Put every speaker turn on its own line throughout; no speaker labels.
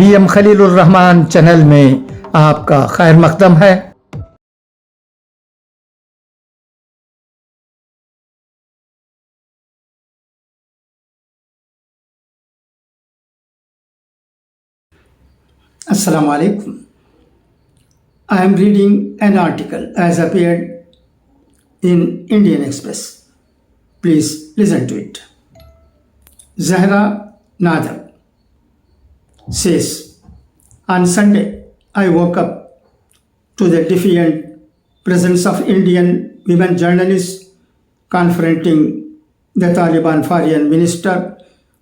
VM Khalilur Rahman channel में आपका खैर मकदम है।
Assalamu alaikum. I am reading an article as appeared in Indian Express. Please listen to it. Zahra Nader says, on Sunday, I woke up to the defiant presence of Indian women journalists confronting the Taliban foreign minister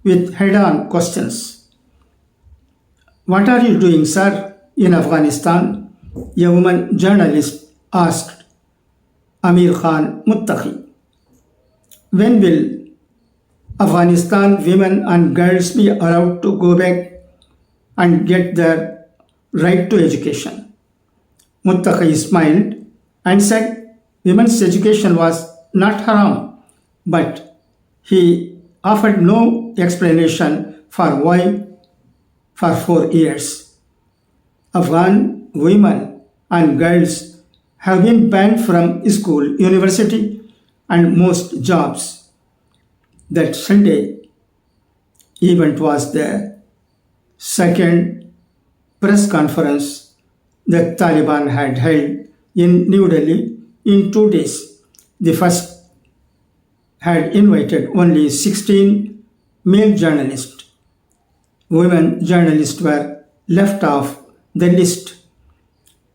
with head-on questions. What are you doing, sir, in Afghanistan? A woman journalist asked Amir Khan Muttaqi. When will Afghanistan women and girls be allowed to go back and get their right to education? Muttaqi smiled and said women's education was not haram, but he offered no explanation for why for 4 years. Afghan women and girls have been banned from school, university, and most jobs. That Sunday event was the second press conference that Taliban had held in New Delhi in 2 days. The first had invited only 16 male journalists. Women journalists were left off the list.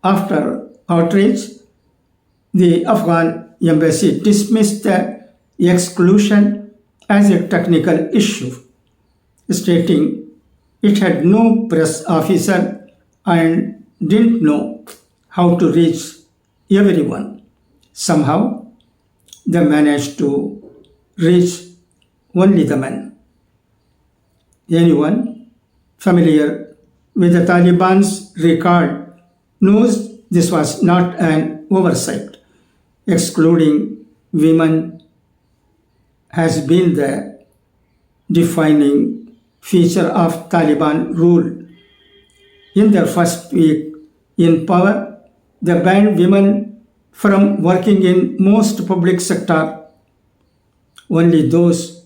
After outrage, the Afghan embassy dismissed the exclusion as a technical issue, stating it had no press officer and didn't know how to reach everyone. Somehow, they managed to reach only the men. Anyone familiar with the Taliban's record knows this was not an oversight. Excluding women has been the defining feature of Taliban rule. In their first week in power, they banned women from working in most public sector. Only those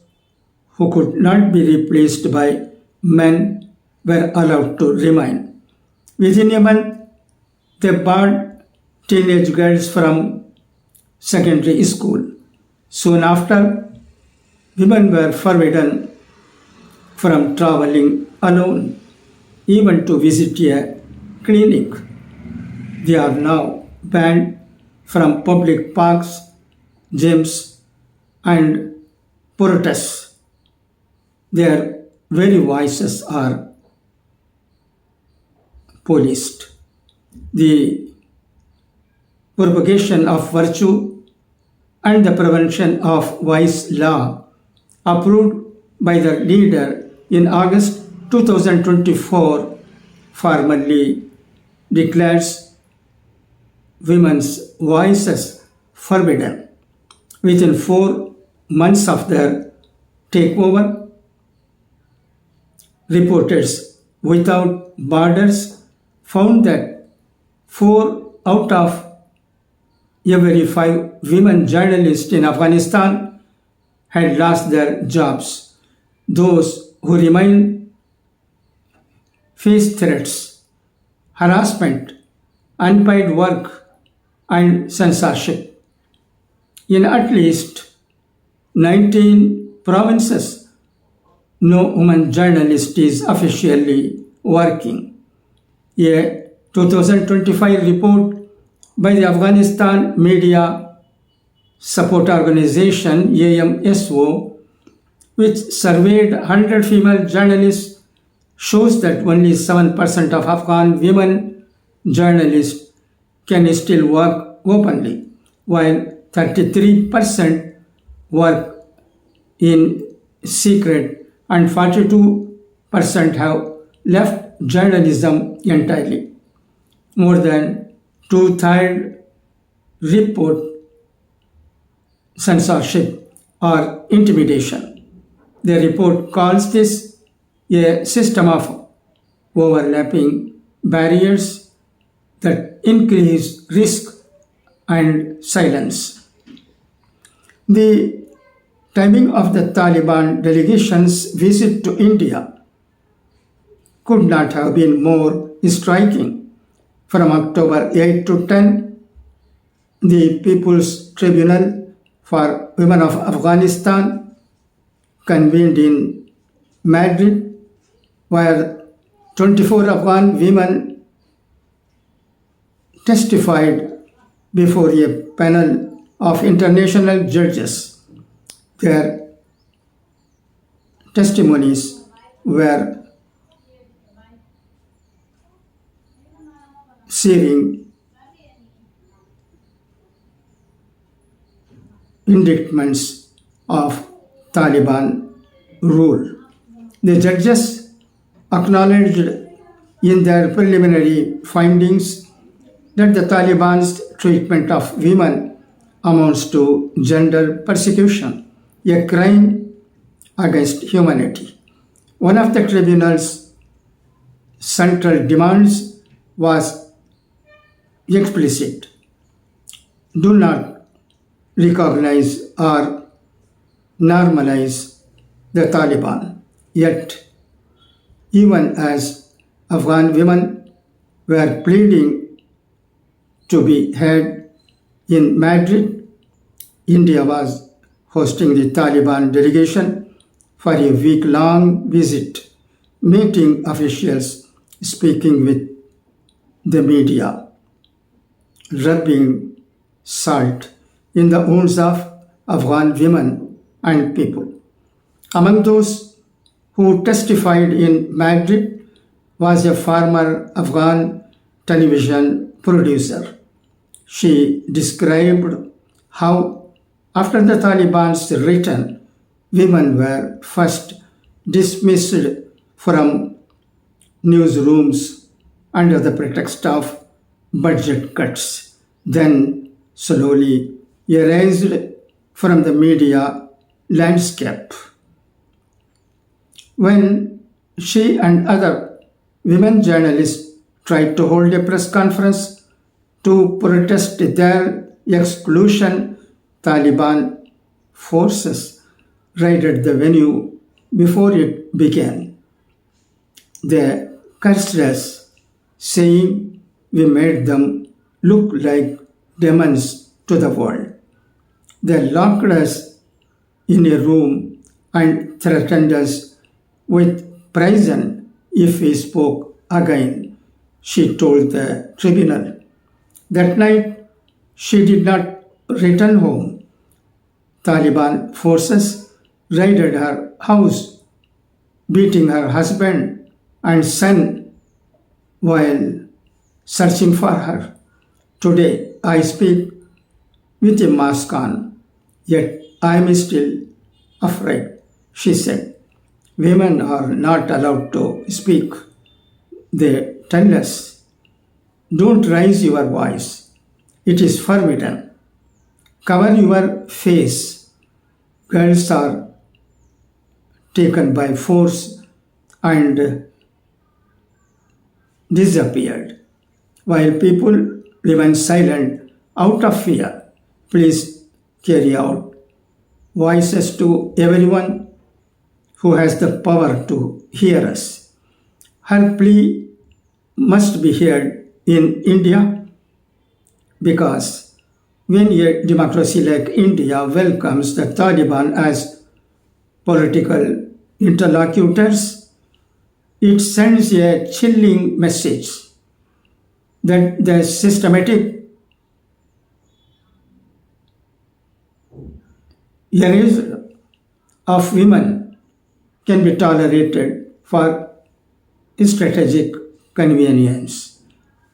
who could not be replaced by men were allowed to remain. Within a month, they barred teenage girls from secondary school. Soon after, women were forbidden from traveling alone, even to visit a clinic. They are now banned from public parks, gyms, and protests. Their very voices are policed. The propagation of virtue and the prevention of vice law, approved by the leader in August 2024, formally declares women's voices forbidden. Within 4 months of their takeover, Reporters Without Borders found that 4 out of every 5 women journalists in Afghanistan had lost their jobs. Those who remained faced threats, harassment, unpaid work, and censorship. In at least 19 provinces, no woman journalist is officially working. A 2025 report by the Afghanistan Media Support Organization AMSO, which surveyed 100 female journalists, shows that only 7% of Afghan women journalists can still work openly, while 33% work in secret and 42% have left journalism entirely. More than 2/3 report censorship or intimidation. The report calls this a system of overlapping barriers that increase risk and silence. The timing of the Taliban delegation's visit to India could not have been more striking. From October 8 to 10, the People's Tribunal for Women of Afghanistan convened in Madrid, where 24 Afghan women testified before a panel of international judges. Their testimonies were searing indictments of Taliban rule. The judges acknowledged in their preliminary findings that the Taliban's treatment of women amounts to gender persecution, a crime against humanity. One of the tribunal's central demands was explicit: do not recognize or normalize the Taliban. Yet, even as Afghan women were pleading to be heard in Madrid, India was hosting the Taliban delegation for a week long visit, meeting officials, speaking with the media, rubbing salt in the wounds of Afghan women and people. Among those who testified in Madrid was a former Afghan television producer. She described how, after the Taliban's return, women were first dismissed from newsrooms under the pretext of budget cuts, then slowly erased from the media landscape. When she and other women journalists tried to hold a press conference to protest their exclusion, Taliban forces raided the venue before it began. They cursed us, saying we made them look like demons to the world. They locked us in a room and threatened us with prison if we spoke again, she told the tribunal. That night, she did not return home. Taliban forces raided her house, beating her husband and son while searching for her. Today, I speak with a mask on, yet I am still afraid, she said. Women are not allowed to speak. They tell us, don't raise your voice. It is forbidden. Cover your face. Girls are taken by force and disappeared, while people remain silent out of fear. Please carry out voices to everyone who has the power to hear us. Her plea must be heard in India because when a democracy like India welcomes the Taliban as political interlocutors, it sends a chilling message that the systematic erasure of women can be tolerated for strategic convenience,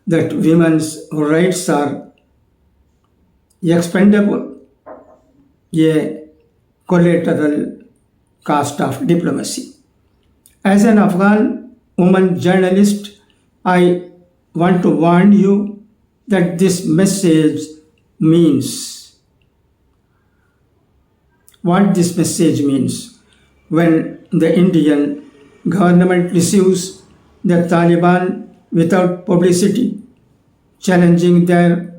that women's rights are expendable, a collateral cost of diplomacy. As an Afghan woman journalist, I want to warn you that this message means. What this message means: when the Indian government receives the Taliban without publicity, challenging their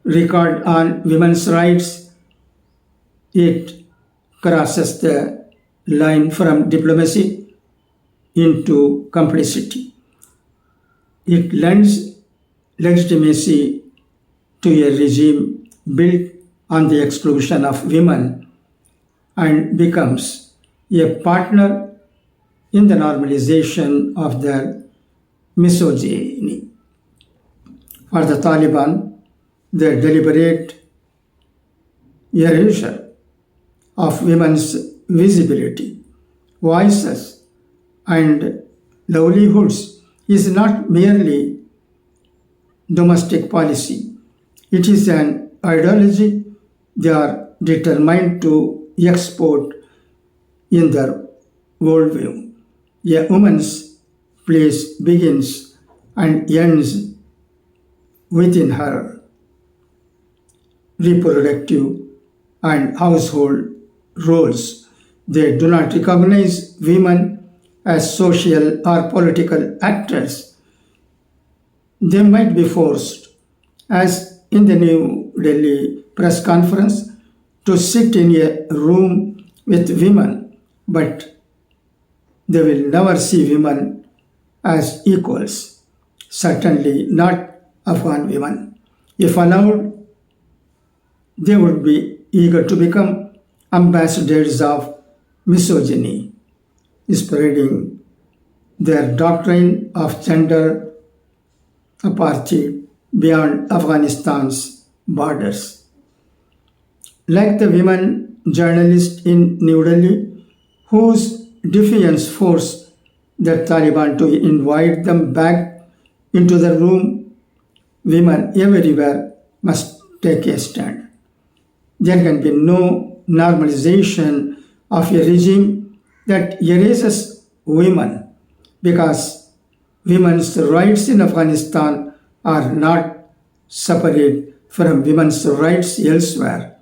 record on women's rights. It crosses the line from diplomacy into complicity. It lends legitimacy to a regime built on the exclusion of women and becomes a partner in the normalization of their misogyny. For the Taliban, the deliberate erasure of women's visibility, voices, and livelihoods is not merely domestic policy. It is an ideology they are determined to export in their worldview. A woman's place begins and ends within her reproductive and household roles. They do not recognize women as social or political actors. They might be forced, as in the New Delhi press conference, to sit in a room with women, but they will never see women as equals, certainly not Afghan women. If allowed, they would be eager to become ambassadors of misogyny, spreading their doctrine of gender apartheid beyond Afghanistan's borders. Like the women journalist in New Delhi, whose defiance forced the Taliban to invite them back into the room, women everywhere must take a stand. There can be no normalization of a regime that erases women because women's rights in Afghanistan are not separate from women's rights elsewhere.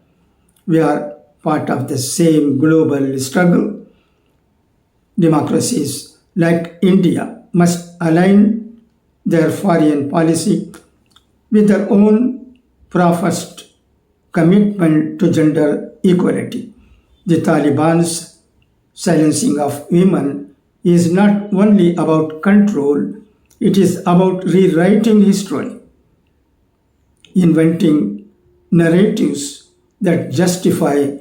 We are part of the same global struggle. Democracies like India must align their foreign policy with their own professed commitment to gender equality. The Taliban's silencing of women is not only about control, it is about rewriting history, inventing narratives that justify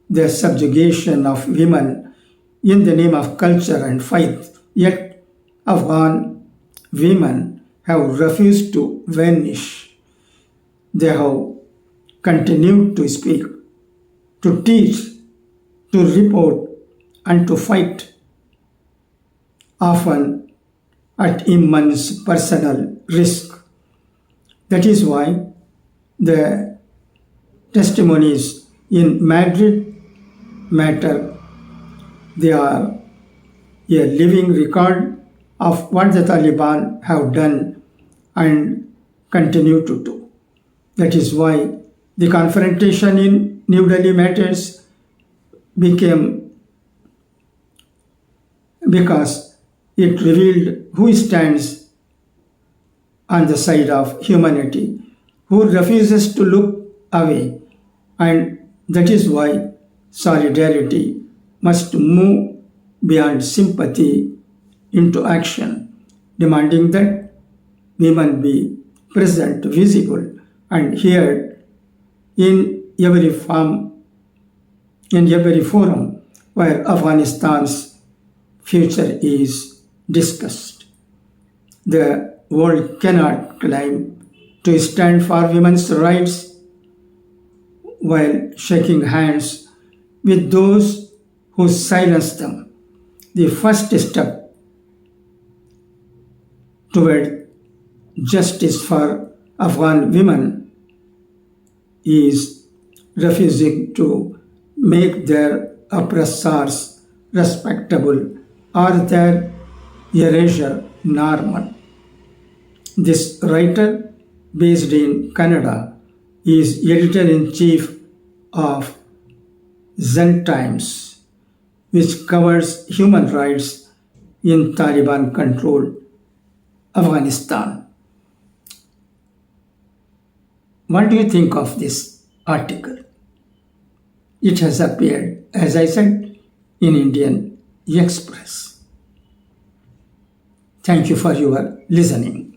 the subjugation of women in the name of culture and faith. Yet, Afghan women have refused to vanish. They have continued to speak, to teach, to report, and to fight, often at immense personal risk. That is why the testimonies in Madrid matter. They are a living record of what the Taliban have done and continue to do. That is why the confrontation in New Delhi matters became because it revealed who stands on the side of humanity, who refuses to look away, and that is why solidarity must move beyond sympathy into action, demanding that women be present, visible, and heard in every forum where Afghanistan's future is discussed. The world cannot claim to stand for women's rights while shaking hands with those who silence them. The first step toward justice for Afghan women is refusing to make their oppressors respectable or their erasure normal. This writer, based in Canada, is editor-in-chief of Zen Times, which covers human rights in Taliban-controlled Afghanistan. What do you think of this article? It has appeared, as I said, in Indian Express. Thank you for your listening.